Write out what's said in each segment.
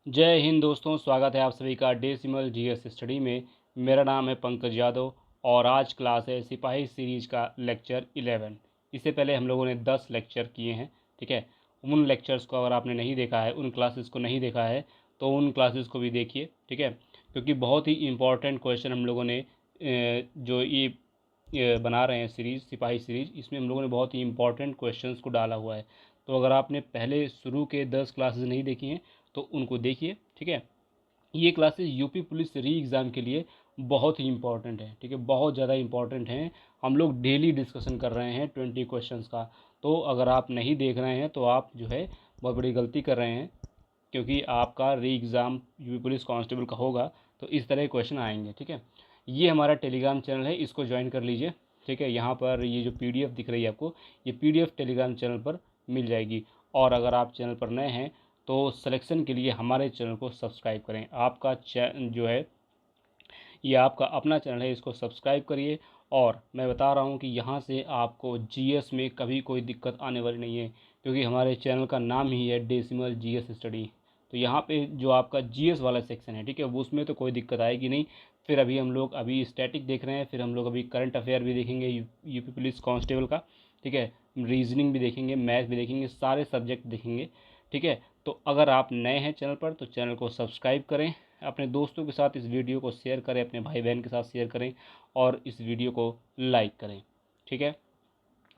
जय हिंद दोस्तों, स्वागत है आप सभी का डेसिमल जीएस स्टडी में। मेरा नाम है पंकज यादव और आज क्लास है सिपाही सीरीज का लेक्चर 11। इससे पहले हम लोगों ने 10 लेक्चर किए हैं, ठीक है। उन लेक्चर्स को अगर आपने नहीं देखा है, उन क्लासेस को नहीं देखा है तो उन क्लासेस को भी देखिए, ठीक है। क्योंकि बहुत ही इम्पॉर्टेंट क्वेश्चन हम लोगों ने जो ये बना रहे हैं सीरीज़, सिपाही सीरीज़, इसमें हम लोगों ने बहुत ही इंपॉर्टेंट क्वेश्चंस को डाला हुआ है। तो अगर आपने पहले शुरू के 10 क्लासेस नहीं देखी हैं तो उनको देखिए, ठीक है। ये क्लासेस यूपी पुलिस री एग्ज़ाम के लिए बहुत ही इंपॉर्टेंट है, ठीक है, बहुत ज़्यादा इंपॉर्टेंट हैं। हम लोग डेली डिस्कशन कर रहे हैं 20 क्वेश्चंस का। तो अगर आप नहीं देख रहे हैं तो आप जो है बहुत बड़ी गलती कर रहे हैं, क्योंकि आपका री एग्ज़ाम यूपी पुलिस कांस्टेबल का होगा तो इस तरह के क्वेश्चन आएंगे, ठीक है। ये हमारा टेलीग्राम चैनल है, इसको ज्वाइन कर लीजिए, ठीक है। यहाँ पर ये जो पीडीएफ दिख रही है आपको, ये पीडीएफ टेलीग्राम चैनल पर मिल जाएगी। और अगर आप चैनल पर नए हैं तो सिलेक्शन के लिए हमारे चैनल को सब्सक्राइब करें। आपका जो है ये आपका अपना चैनल है, इसको सब्सक्राइब करिए। और मैं बता रहा हूँ कि यहाँ से आपको जीएस में कभी कोई दिक्कत आने वाली नहीं है, क्योंकि हमारे चैनल का नाम ही है डेसिमल जीएस स्टडी। तो यहाँ पे जो आपका जीएस वाला सेक्शन है, ठीक है, वो उसमें तो कोई दिक्कत आएगी नहीं। फिर हम लोग अभी स्टैटिक देख रहे हैं, फिर हम लोग अभी करंट अफेयर भी देखेंगे यूपी पुलिस कांस्टेबल का, ठीक है। रीजनिंग भी देखेंगे, मैथ भी देखेंगे, सारे सब्जेक्ट देखेंगे, ठीक है। तो अगर आप नए हैं चैनल पर तो चैनल को सब्सक्राइब करें, अपने दोस्तों के साथ इस वीडियो को शेयर करें, अपने भाई बहन के साथ शेयर करें और इस वीडियो को लाइक करें, ठीक है।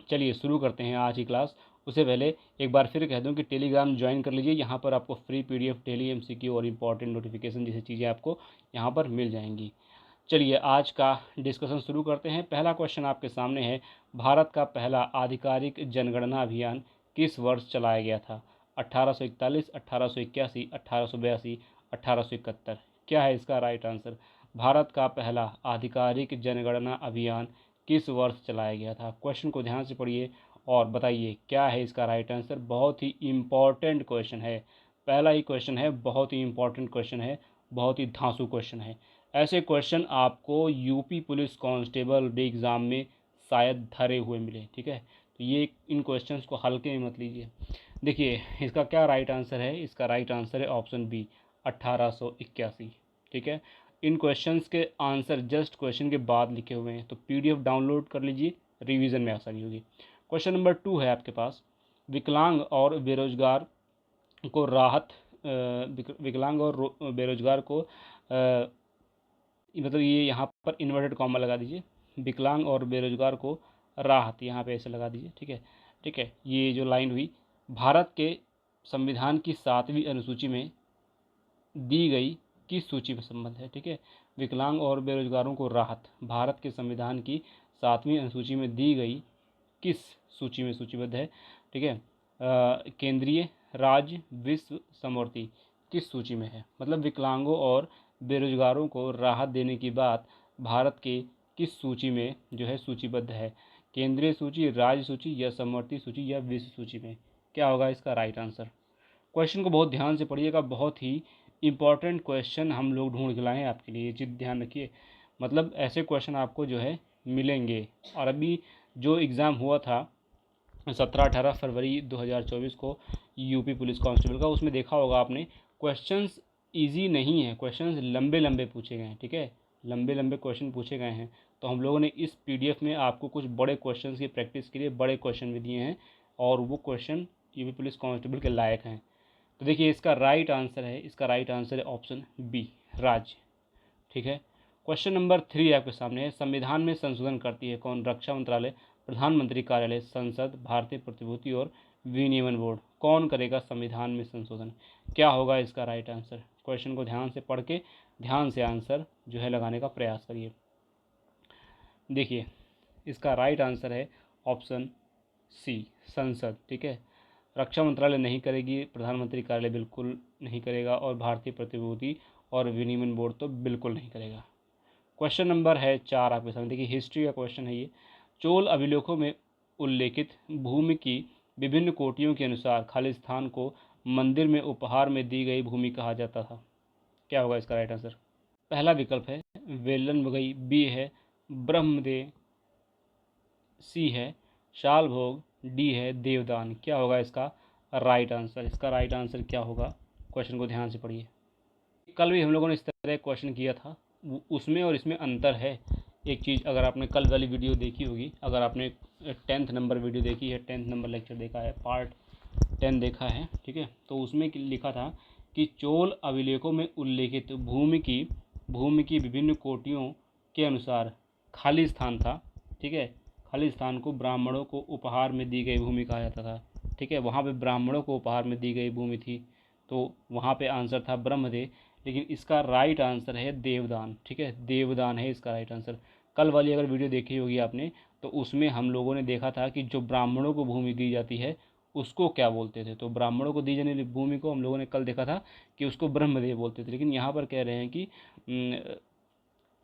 चलिए शुरू करते हैं आज की क्लास। उससे पहले एक बार फिर कह दूं कि टेलीग्राम ज्वाइन कर लीजिए। यहाँ पर आपको फ्री पीडीएफ, डेली एमसीक्यू और इम्पॉर्टेंट नोटिफिकेशन जैसी चीज़ें आपको यहाँ पर मिल जाएंगी। चलिए आज का डिस्कशन शुरू करते हैं। पहला क्वेश्चन आपके सामने है, भारत का पहला आधिकारिक जनगणना अभियान किस वर्ष चलाया गया था? 1841, 1881, 1882, 1871। क्या है इसका राइट आंसर? भारत का पहला आधिकारिक जनगणना अभियान किस वर्ष चलाया गया था? क्वेश्चन को ध्यान से पढ़िए और बताइए क्या है इसका राइट आंसर। बहुत ही इम्पॉर्टेंट क्वेश्चन है, पहला ही क्वेश्चन है, बहुत ही इम्पॉर्टेंट क्वेश्चन है, बहुत ही धांसू क्वेश्चन है। ऐसे क्वेश्चन आपको यूपी पुलिस कांस्टेबल एग्ज़ाम में शायद धरे हुए मिले, ठीक है। तो ये इन क्वेश्चंस को हल्के में मत लीजिए। देखिए इसका क्या राइट आंसर है, इसका राइट आंसर है ऑप्शन बी, 1881, ठीक है। इन क्वेश्चंस के आंसर जस्ट क्वेश्चन के बाद लिखे हुए हैं, तो पीडीएफ डाउनलोड कर लीजिए, रिवीजन में आसानी होगी। क्वेश्चन नंबर 2 है आपके पास, विकलांग और बेरोजगार को राहत विकलांग और बेरोजगार को मतलब ये यहाँ पर इन्वर्टेड कॉमा लगा दीजिए, विकलांग और बेरोजगार को राहत यहाँ पे ऐसे लगा दीजिए, ठीक है। ठीक है, ये जो लाइन हुई भारत के संविधान की 7वीं अनुसूची में दी गई किस सूची में संबंध है, ठीक है। विकलांग और बेरोजगारों को राहत भारत के संविधान की 7वीं अनुसूची में दी गई किस सूची में सूचीबद्ध है, ठीक है। केंद्रीय, राज्य, विश्व, समवर्ती, किस सूची में है? मतलब विकलांगों और बेरोजगारों को राहत देने की बात भारत के किस सूची में जो है सूचीबद्ध है? केंद्रीय सूची, राज्य सूची या समवर्ती सूची या विश्व सूची में? क्या होगा इसका राइट आंसर? क्वेश्चन को बहुत ध्यान से पढ़िएगा, बहुत ही इंपॉर्टेंट क्वेश्चन हम लोग ढूंढ के लाए हैं आपके लिए, ये चीज़ ध्यान रखिए। मतलब ऐसे क्वेश्चन आपको जो है मिलेंगे। और अभी जो एग्ज़ाम हुआ था 17-18 फरवरी 2024 को यूपी पुलिस कांस्टेबल का, उसमें देखा होगा आपने क्वेश्चंस इजी नहीं है, क्वेश्चंस लंबे लंबे पूछे गए हैं, ठीक है, लंबे लंबे क्वेश्चन पूछे गए हैं। तो हम लोगों ने इस पीडीएफ में आपको कुछ बड़े क्वेश्चंस की प्रैक्टिस के लिए बड़े क्वेश्चन भी दिए हैं और वो क्वेश्चन यूपी पुलिस कांस्टेबल के लायक हैं। तो देखिए इसका राइट आंसर है, इसका राइट आंसर है ऑप्शन बी, राज्य, ठीक है। क्वेश्चन नंबर 3 आपके सामने है, संविधान में संशोधन करती है कौन? रक्षा मंत्रालय, प्रधानमंत्री कार्यालय, संसद, भारतीय प्रतिभूति और विनियमन बोर्ड। कौन करेगा संविधान में संशोधन? क्या होगा इसका राइट आंसर? क्वेश्चन को ध्यान से पढ़ के ध्यान से आंसर जो है लगाने का प्रयास करिए। देखिए इसका राइट आंसर है ऑप्शन सी, संसद, ठीक है। रक्षा मंत्रालय नहीं करेगी, प्रधानमंत्री कार्यालय बिल्कुल नहीं करेगा और भारतीय प्रतिभूति और विनिमय बोर्ड तो बिल्कुल नहीं करेगा। क्वेश्चन नंबर है 4 आपके सामने, देखिए हिस्ट्री का क्वेश्चन है ये। चोल अभिलेखों में उल्लेखित भूमि की विभिन्न कोटियों के अनुसार खाली स्थान को मंदिर में उपहार में दी गई भूमि कहा जाता था। क्या होगा इसका राइट आंसर? पहला विकल्प है वेलन बगई, बी है ब्रह्मदेव, सी है शाल भोग, डी है देवदान। क्या होगा इसका राइट आंसर? इसका राइट आंसर क्या होगा? क्वेश्चन को ध्यान से पढ़िए। कल भी हम लोगों ने इस तरह क्वेश्चन किया था, उसमें और इसमें अंतर है। एक चीज़, अगर आपने कल वाली वीडियो देखी होगी, अगर आपने 10th नंबर वीडियो देखी है, 10th नंबर लेक्चर देखा है, पार्ट 10 देखा है, ठीक है, तो उसमें लिखा था कि चोल अभिलेखों में उल्लेखित भूमि की विभिन्न कोटियों के अनुसार खाली स्थान था, ठीक है। खाली स्थान को ब्राह्मणों को उपहार में दी गई भूमि कहा जाता था, ठीक है। वहाँ पे ब्राह्मणों को उपहार में दी गई भूमि थी, तो वहाँ पे आंसर था ब्रह्मदेव, लेकिन इसका राइट आंसर है देवदान, ठीक है। देवदान है इसका राइट आंसर। कल वाली अगर वीडियो देखी होगी आपने, तो उसमें हम लोगों ने देखा था कि जो ब्राह्मणों को भूमि दी जाती है उसको क्या बोलते थे। तो ब्राह्मणों को दी जाने वाली भूमि को हम लोगों ने कल देखा था कि उसको ब्रह्मदेव बोलते थे, लेकिन यहाँ पर कह रहे हैं कि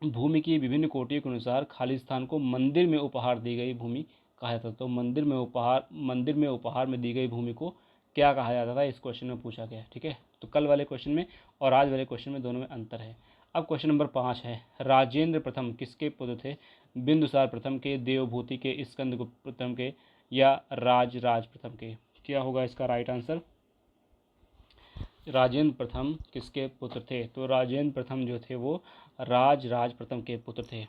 भूमि की विभिन्न कोटियों के अनुसार खाली स्थान को मंदिर में उपहार दी गई भूमि कहा जाता था। तो मंदिर में उपहार में दी गई भूमि को क्या कहा जाता था, इस क्वेश्चन में पूछा गया, ठीक है। तो कल वाले क्वेश्चन में और आज वाले क्वेश्चन में दोनों में अंतर है। अब क्वेश्चन नंबर 5 है, राजेंद्र प्रथम किसके पुत्र थे? बिंदुसार प्रथम के, देवभूति के, स्कंदगुप्त प्रथम के, या राज प्रथम के? क्या होगा इसका राइट आंसर? राजेंद्र प्रथम किसके पुत्र थे? तो राजेंद्र प्रथम जो थे वो राज प्रथम के पुत्र थे।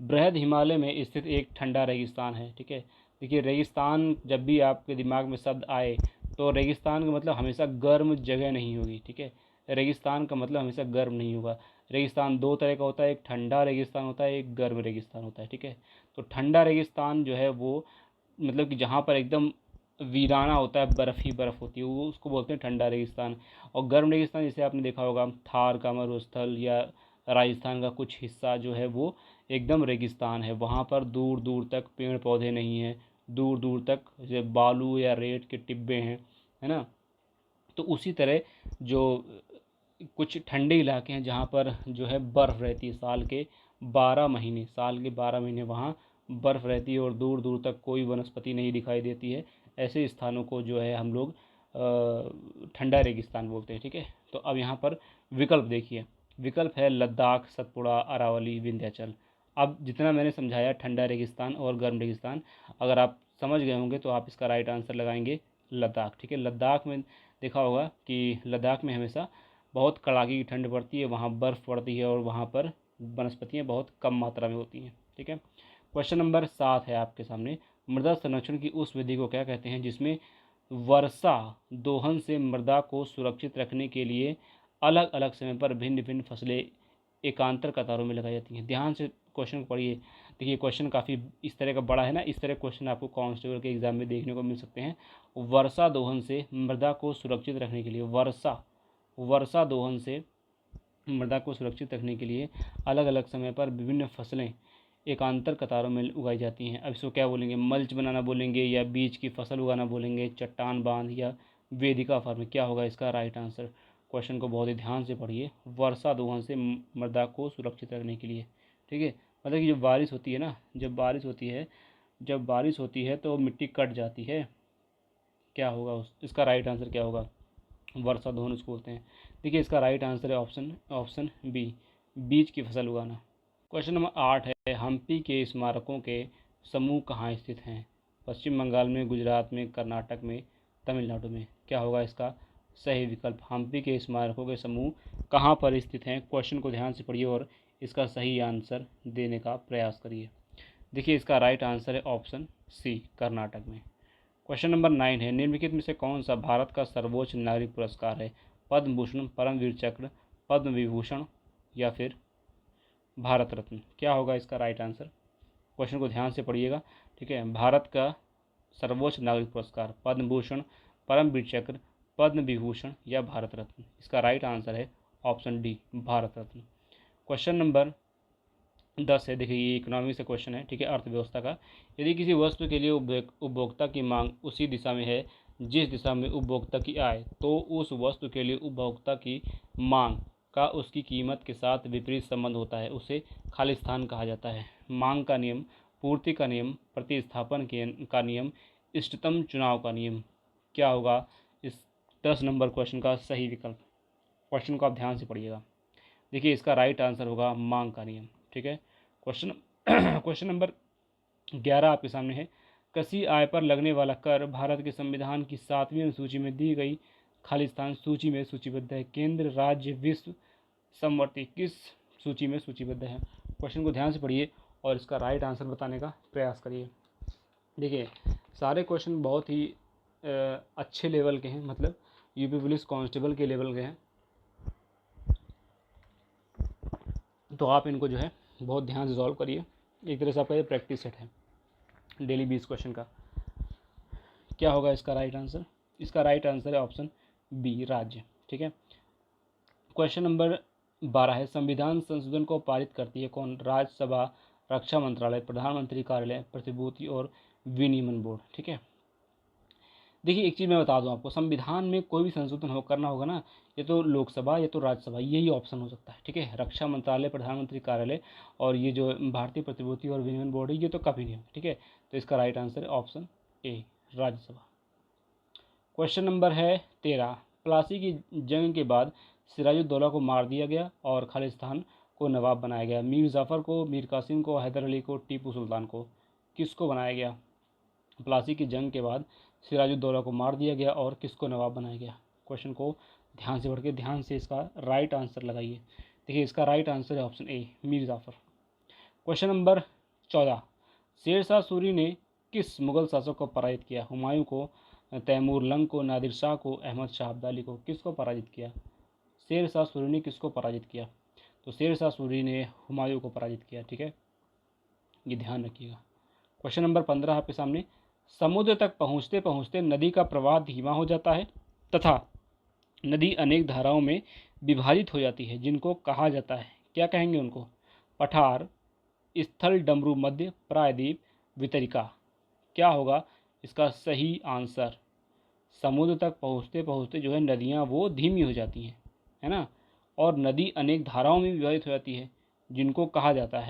बृहद हिमालय में स्थित एक ठंडा रेगिस्तान है, ठीक है। देखिए, रेगिस्तान जब भी आपके दिमाग में शब्द आए तो रेगिस्तान का मतलब हमेशा गर्म जगह नहीं होगी, ठीक है। रेगिस्तान का मतलब हमेशा गर्म नहीं होगा। रेगिस्तान दो तरह का होता है, एक ठंडा रेगिस्तान होता है, एक गर्म रेगिस्तान होता है, ठीक है। तो ठंडा रेगिस्तान जो है वो मतलब कि जहाँ पर एकदम वीराना होता है, बर्फ़ ही बर्फ़ होती है, वो उसको बोलते हैं ठंडा रेगिस्तान। और गर्म रेगिस्तान जैसे आपने देखा होगा थार का मरुस्थल या राजस्थान का कुछ हिस्सा जो है वो एकदम रेगिस्तान है। वहाँ पर दूर दूर तक पेड़ पौधे नहीं हैं, दूर दूर तक जैसे बालू या रेत के टिब्बे हैं, है ना। तो उसी तरह जो कुछ ठंडे इलाके हैं जहाँ पर जो है बर्फ़ रहती है, साल के 12 महीने वहाँ बर्फ़ रहती है और दूर दूर तक कोई वनस्पति नहीं दिखाई देती है। ऐसे स्थानों को जो है हम लोग ठंडा रेगिस्तान बोलते हैं, ठीक है। तो अब यहाँ पर विकल्प देखिए, विकल्प है लद्दाख, सतपुड़ा, अरावली, विंध्याचल। अब जितना मैंने समझाया ठंडा रेगिस्तान और गर्म रेगिस्तान, अगर आप समझ गए होंगे तो आप इसका राइट आंसर लगाएंगे लद्दाख, ठीक है। लद्दाख में देखा होगा कि लद्दाख में हमेशा बहुत कड़ाके की ठंड पड़ती है, वहाँ बर्फ़ पड़ती है और वहाँ पर वनस्पतियाँ बहुत कम मात्रा में होती हैं, ठीक है। क्वेश्चन नंबर 7 है आपके सामने, मृदा संरक्षण की उस विधि को क्या कहते हैं जिसमें वर्षा दोहन से मृदा को सुरक्षित रखने के लिए अलग अलग समय पर भिन्न भिन्न फसलें एकांतर कतारों में लगाई जाती हैं? ध्यान से क्वेश्चन को पढ़िए। देखिए, क्वेश्चन काफ़ी इस तरह का बड़ा है ना, इस तरह क्वेश्चन आपको कांस्टेबल के एग्जाम में देखने को मिल सकते हैं। वर्षा दोहन से मृदा को सुरक्षित रखने के लिए, वर्षा दोहन से मृदा को सुरक्षित रखने के लिए अलग अलग समय पर विभिन्न फसलें एकांतर कतारों में उगाई जाती हैं। अब इसको क्या बोलेंगे? मल्च बनाना बोलेंगे, या बीज की फसल उगाना बोलेंगे, चट्टान बांध, या वेदिका फार्मिंग? क्या होगा इसका राइट आंसर? क्वेश्चन को बहुत ही ध्यान से पढ़िए। वर्षा दोहन से मृदा को सुरक्षित रखने के लिए, ठीक है। मतलब कि जब बारिश होती है ना, जब बारिश होती है तो मिट्टी कट जाती है। क्या होगा इसका राइट आंसर क्या होगा? वर्षा दोहन उसको बोलते हैं। देखिए, इसका राइट आंसर है ऑप्शन बी, बीज की फसल उगाना। क्वेश्चन नंबर 8 है, हम्पी के स्मारकों के समूह कहाँ स्थित हैं? पश्चिम बंगाल में, गुजरात में, कर्नाटक में, तमिलनाडु में? क्या होगा इसका सही विकल्प? हम्पी के स्मारकों के समूह कहाँ पर स्थित हैं? क्वेश्चन को ध्यान से पढ़िए और इसका सही आंसर देने का प्रयास करिए। देखिए, इसका राइट आंसर है ऑप्शन सी, कर्नाटक में। क्वेश्चन नंबर 9 है, निम्नलिखित में से कौन सा भारत का सर्वोच्च नागरिक पुरस्कार है? पद्म भूषण, परमवीर चक्र, पद्म विभूषण, या फिर भारत रत्न? क्या होगा इसका राइट आंसर? क्वेश्चन को ध्यान से पढ़िएगा, ठीक है। भारत का सर्वोच्च नागरिक पुरस्कार पद्म भूषण, परमवीर चक्र, पद्म विभूषण, या भारत रत्न? इसका राइट आंसर है option D, Bharat Ratna. Question number 10 है, देखिए ये इकोनॉमी से क्वेश्चन है, ठीक है, अर्थव्यवस्था का। यदि किसी वस्तु के लिए उपभोक्ता की मांग उसी दिशा में है जिस दिशा में उपभोक्ता की आय, तो उस वस्तु के लिए उपभोक्ता की मांग का उसकी कीमत के साथ विपरीत संबंध होता है, उसे खालिस्तान कहा जाता है। मांग का नियम, पूर्ति का नियम, प्रतिस्थापन का नियम, इष्टतम चुनाव का नियम? क्या होगा इस 10 नंबर क्वेश्चन का सही विकल्प? क्वेश्चन को आप ध्यान से पढ़िएगा। देखिए, इसका राइट आंसर होगा मांग का नियम, ठीक है। क्वेश्चन क्वेश्चन नंबर 11 आपके सामने है, कसी आय पर लगने वाला कर भारत के संविधान की 7वीं अनुसूची में दी गई खालिस्तान सूची में सूचीबद्ध है? केंद्र, राज्य, विश्व, समवर्ती किस सूची में सूचीबद्ध है? क्वेश्चन को ध्यान से पढ़िए और इसका राइट आंसर बताने का प्रयास करिए। देखिए, सारे क्वेश्चन बहुत ही अच्छे लेवल के हैं, मतलब यूपी पुलिस कांस्टेबल के लेवल के हैं, तो आप इनको जो है बहुत ध्यान से सॉल्व करिए। एक तरह से आपका ये प्रैक्टिस सेट है डेली 20 क्वेश्चन का। क्या होगा इसका राइट आंसर? इसका राइट आंसर है ऑप्शन बी, राज्य। ठीक है। क्वेश्चन नंबर 12 है, संविधान संशोधन को पारित करती है कौन? राज्यसभा, रक्षा मंत्रालय, प्रधानमंत्री कार्यालय, प्रतिभूति और विनियमन बोर्ड। ठीक है। देखिए, एक चीज़ मैं बता दूं आपको, संविधान में कोई भी संशोधन करना होगा ना, ये तो लोकसभा या तो राज्यसभा, यही ऑप्शन हो सकता है। ठीक है। रक्षा मंत्रालय, प्रधानमंत्री कार्यालय और ये जो भारतीय प्रतिभूति और विनियमन बोर्ड है, ये तो कभी नहीं होगा। ठीक है। तो इसका राइट आंसर है ऑप्शन ए, राज्यसभा। क्वेश्चन नंबर है 13, प्लासी की जंग के बाद सिराजुद्दौला को मार दिया गया और खालिस्तान को नवाब बनाया गया। मीर जाफ़र को, मीर कासिम को, हैदर अली को, टीपू सुल्तान को, किसको बनाया गया? प्लासी की जंग के बाद सिराजुद्दौला को मार दिया गया और किसको नवाब बनाया गया? क्वेश्चन को ध्यान से पढ़ के ध्यान से इसका राइट आंसर लगाइए। देखिए, इसका राइट आंसर है option A, Mir Jafar. Question number 14, Sher Shah Suri ने किस मुगल शासक को पराजित किया? हुमायूं को, तैमूर लंग को, नादिर शाह को, अहमद शाह अब्दाली को, किसको पराजित किया? शेरशाह सूरी ने किसको पराजित किया? तो शेरशाह सूरी ने हुमायूं को पराजित किया। ठीक है, ये ध्यान रखिएगा। क्वेश्चन नंबर 15 आपके सामने, समुद्र तक पहुँचते पहुँचते नदी का प्रवाह धीमा हो जाता है तथा नदी अनेक धाराओं में विभाजित हो जाती है, जिनको कहा जाता है, क्या कहेंगे उनको? पठार, स्थल, डमरू, मध्य, प्रायद्वीप, वितरिका। क्या होगा इसका सही आंसर? समुद्र तक पहुँचते पहुँचते जो है नदियाँ वो धीमी हो जाती हैं, है ना, और नदी अनेक धाराओं में विभाजित हो जाती है, जिनको कहा जाता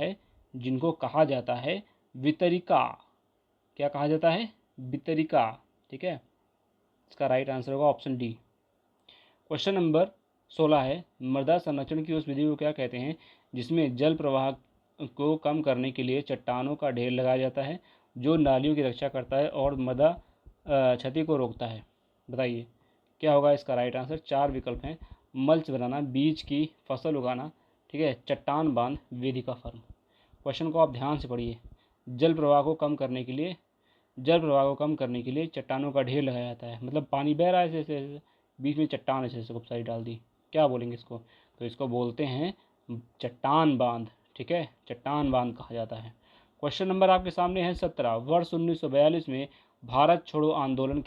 है वितरिका। क्या कहा जाता है? वितरिका। ठीक है, इसका राइट आंसर होगा ऑप्शन डी। क्वेश्चन नंबर 16 है, मृदा संरक्षण की उस विधि को क्या कहते हैं जिसमें जल प्रवाह को कम करने के लिए चट्टानों का ढेर लगाया जाता है, जो नालियों की रक्षा करता है और मृदा क्षति को रोकता है? बताइए, क्या होगा इसका राइट आंसर? 4 विकल्प हैं, मल्च बनाना, बीज की फसल उगाना, ठीक है, चट्टान बांध, वेदिका फर्म। क्वेश्चन को आप ध्यान से पढ़िए। जल प्रवाह को कम करने के लिए चट्टानों का ढेर लगाया जाता है, मतलब पानी बह रहा है ऐसे ऐसे, बीच में चट्टान ऐसे ऐसे साइड डाल दी, क्या बोलेंगे इसको? तो इसको बोलते हैं चट्टान बांध। ठीक है, चट्टान बांध कहा जाता है। क्वेश्चन नंबर आपके सामने है 17, वर्ष 1942 में भारत छोड़ो आंदोलन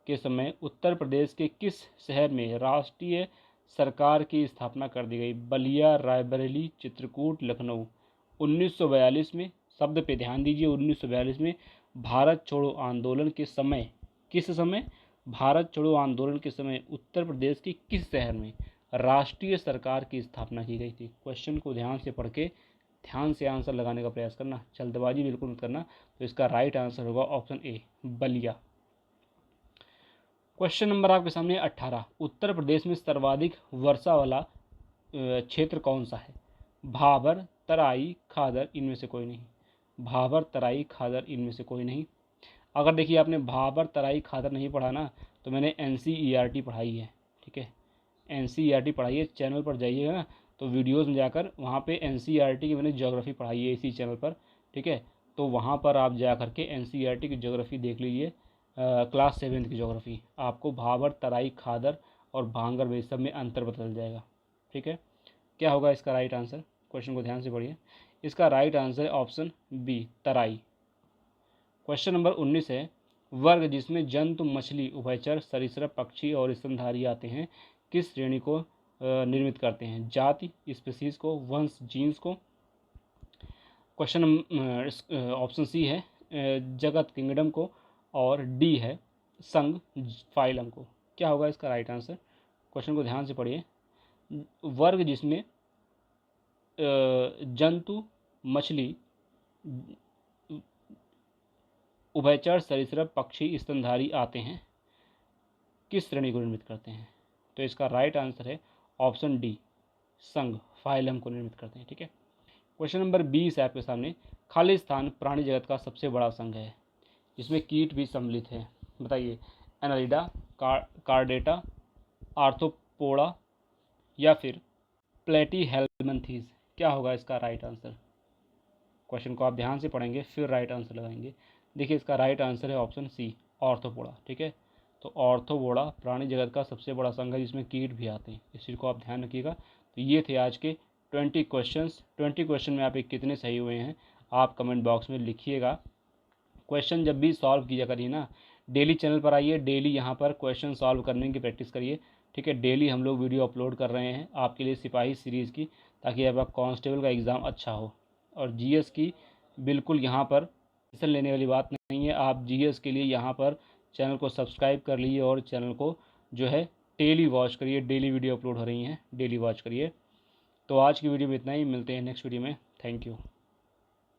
के समय उत्तर प्रदेश के किस शहर में राष्ट्रीय सरकार की स्थापना कर दी गई? बलिया, रायबरेली, चित्रकूट, लखनऊ। 1942 में, शब्द पे ध्यान दीजिए, 1942 में भारत छोड़ो आंदोलन के समय, किस समय? भारत छोड़ो आंदोलन के समय उत्तर प्रदेश के किस शहर में राष्ट्रीय सरकार की स्थापना की गई थी? क्वेश्चन को ध्यान से पढ़ के ध्यान से आंसर लगाने का प्रयास करना, जल्दबाजी बिल्कुल मत करना। तो इसका राइट आंसर होगा option A, Ballia. Question number आपके सामने 18, उत्तर प्रदेश में सर्वाधिक वर्षा वाला क्षेत्र कौन सा है? भाबर, तराई, खादर, इनमें से कोई नहीं। भाबर, तराई, खादर, इनमें से कोई नहीं। अगर देखिए आपने भाबर, तराई, खादर नहीं पढ़ा ना, तो मैंने NCERT पढ़ाई है। ठीक है, NCERT पढ़ाई है, चैनल पर जाइएगा ना तो वीडियोज़ में जाकर वहाँ पे NCERT की मैंने ज्योग्राफी पढ़ाई है इसी चैनल पर। ठीक है, तो वहाँ पर आप जा करके NCERT की ज्योग्राफी देख लीजिए, क्लास 7 की ज्योग्राफी, आपको भाबर, तराई, खादर और भांगर में सब में अंतर बदल जाएगा। ठीक है, क्या होगा इसका राइट आंसर? क्वेश्चन को ध्यान से पढ़िए। इसका राइट आंसर है ऑप्शन बी, तराई। क्वेश्चन नंबर 19 है, वर्ग जिसमें जंतु, मछली, उभयचर, सरीसृप, पक्षी और स्तनधारी आते हैं, किस श्रेणी को निर्मित करते हैं? जाति, स्पीसीज को, वंश, जीन्स को। क्वेश्चन ऑप्शन सी है जगत, किंगडम को, और डी है संघ, फाइलम को। क्या होगा इसका राइट आंसर? क्वेश्चन को ध्यान से पढ़िए। वर्ग जिसमें जंतु, मछली, उभयचर, सरीसृप, पक्षी, स्तनधारी आते हैं, किस श्रेणी को निर्मित करते हैं? तो इसका राइट आंसर है ऑप्शन डी, संघ, फाइलम को निर्मित करते हैं। ठीक है, क्वेश्चन नंबर 20 है आपके सामने, खालिस्तान प्राणी जगत का सबसे बड़ा संघ है जिसमें कीट भी सम्मिलित है। बताइए, एनालिडा, कार्डेटा, आर्थ्रोपोडा या फिर प्लेटीहेल्मिन्थीज? क्या होगा इसका राइट आंसर? क्वेश्चन को आप ध्यान से पढ़ेंगे फिर राइट आंसर लगाएंगे। देखिए इसका राइट आंसर है ऑप्शन सी, ऑर्थ्रोपोडा। ठीक है, तो ऑर्थ्रोपोडा प्राणी जगत का सबसे बड़ा संघ है जिसमें कीट भी आते हैं, इस चीज़ को आप ध्यान रखिएगा। तो ये थे आज के 20 क्वेश्चंस। 20 क्वेश्चन में आपके कितने सही हुए हैं आप कमेंट बॉक्स में लिखिएगा। क्वेश्चन जब भी सॉल्व किया करिए ना, डेली चैनल पर आइए, डेली यहाँ पर क्वेश्चन सॉल्व करने की प्रैक्टिस करिए। ठीक है, डेली हम लोग वीडियो अपलोड कर रहे हैं आपके लिए सिपाही सीरीज़ की, ताकि आपका कांस्टेबल का एग्ज़ाम अच्छा हो। और जीएस की बिल्कुल यहाँ पर टेंशन लेने वाली बात नहीं है। आप जीएस के लिए यहाँ पर चैनल को सब्सक्राइब कर लीजिए और चैनल को जो है डेली वॉच करिए। डेली वीडियो अपलोड हो रही हैं, डेली वॉच करिए। तो आज की वीडियो में इतना ही, मिलते हैं नेक्स्ट वीडियो में। Thank you.